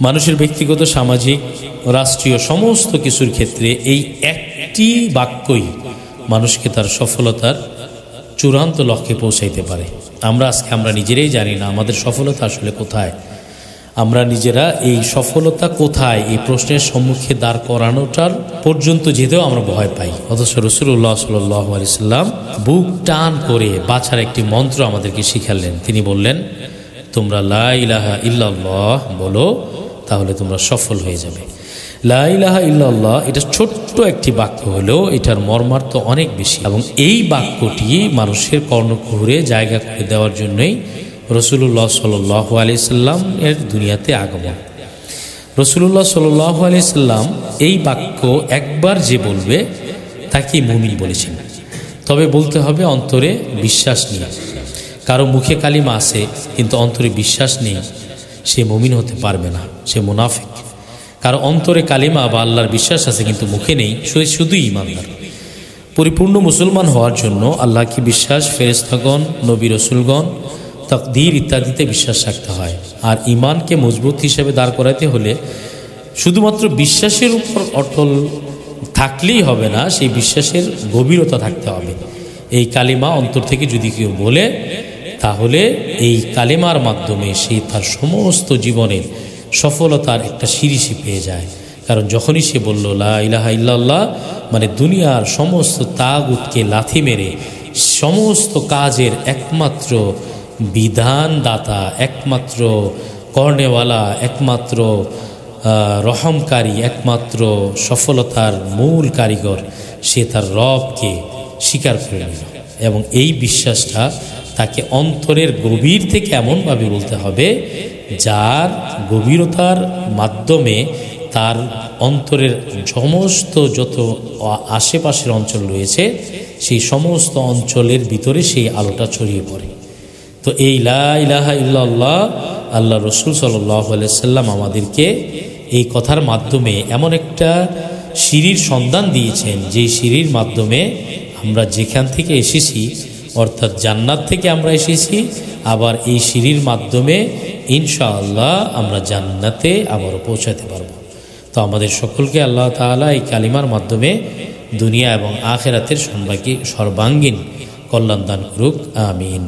মানুষের ব্যক্তিগত, সামাজিক, রাষ্ট্রীয় সমস্ত কিছুর ক্ষেত্রে এই একটি বাক্যই মানুষকে তার সফলতার চূড়ান্ত লক্ষ্যে পৌঁছাইতে পারে। আমরা নিজেরাই জানি না আমাদের সফলতা আসলে কোথায়। আমরা নিজেরা এই সফলতা কোথায় এই প্রশ্নের সম্মুখে দাঁড় করানোটার পর্যন্ত যেতেও আমরা ভয় পাই। অথচ রাসূলুল্লাহ সাল্লাল্লাহু আলাইহি সাল্লাম বুক টান করে বাছার একটি মন্ত্র আমাদেরকে শিখালেন। তিনি বললেন, তোমরা লা ইলাহা ইল্লাল্লাহ বলো, তাহলে তোমরা সফল হয়ে যাবে। লা ইলাহা ইল্লাল্লাহ এটা ছোট্ট একটি বাক্য হলেও এটার মর্মার্থ অনেক বেশি, এবং এই বাক্যটি মানুষের কর্ণকুহরে জায়গা করে দেওয়ার জন্যই রাসূলুল্লাহ সাল্লাল্লাহু আলাইহি সাল্লাম এর দুনিয়াতে আগমন। রাসূলুল্লাহ সাল্লাল্লাহু আলাইহি সাল্লাম এই বাক্য একবার যে বলবে তাকে মুমিন বলেছেন। তবে বলতে হবে অন্তরে বিশ্বাস নিয়ে। কারো মুখে কালিমা আছে কিন্তু অন্তরে বিশ্বাস নেই, সে মুমিন হতে পারবে না, সে মুনাফিক। কারো অন্তরে কালিমা বা আল্লাহর বিশ্বাস আছে কিন্তু মুখে নেই, শুধুই ঈমানদার। পরিপূর্ণ মুসলমান হওয়ার জন্য আল্লাহকে বিশ্বাস, ফেরেশতাগণ, নবী রাসূলগণ, তাকদীর ইত্যাদিতে বিশ্বাস রাখতে হয়। আর ঈমানকে মজবুত হিসেবে দাঁড় করাতে হলে শুধুমাত্র বিশ্বাসের উপর অটল থাকলেই হবে না, সেই বিশ্বাসের গভীরতা থাকতে হবে। এই কালিমা অন্তর থেকে যদি কেউ বলে, তাহলে এই কালেমার মাধ্যমে সে তার সমস্ত জীবনের সফলতার একটা সিঁড়ি পেয়ে যায়। কারণ যখনই সে বলল লা ইলাহা ইল্লাল্লাহ, মানে দুনিয়ার সমস্ত তাগুতকে লাথি মেরে সমস্ত কাজের একমাত্র বিধানদাতা, একমাত্র কর্নেওয়ালা, একমাত্র রহমকারী, একমাত্র সফলতার মূল কারিগর, সে তার রবকে স্বীকার করে নিল। এবং এই বিশ্বাসটা তাকে অন্তরের গভীর থেকে এমনভাবে বলতে হবে যার গভীরতার মাধ্যমে তার অন্তরের সমস্ত যত আশেপাশের অঞ্চল রয়েছে সেই সমস্ত অঞ্চলের ভিতরে সেই আলোটা ছড়িয়ে পড়ে। তো এই লা ইলাহা ইল্লাল্লাহ, আল্লাহ রাসূল সাল্লাল্লাহু আলাইহি সাল্লাম আমাদেরকে এই কথার মাধ্যমে এমন একটা সিঁড়ির সন্ধান দিয়েছেন, যেই সিঁড়ির মাধ্যমে আমরা যেখান থেকে এসেছি, অর্থাৎ জান্নাত থেকে আমরা এসেছি, আবার এই সিঁড়ির মাধ্যমে ইনশাআল্লাহ আমরা জান্নাতে আবারও পৌঁছাতে পারব। তো আমাদের সকলকে আল্লাহ তাআলা এই কালিমার মাধ্যমে দুনিয়া এবং আখিরাতের সর্বাঙ্গীন কল্যাণ দান করুক। আমিন।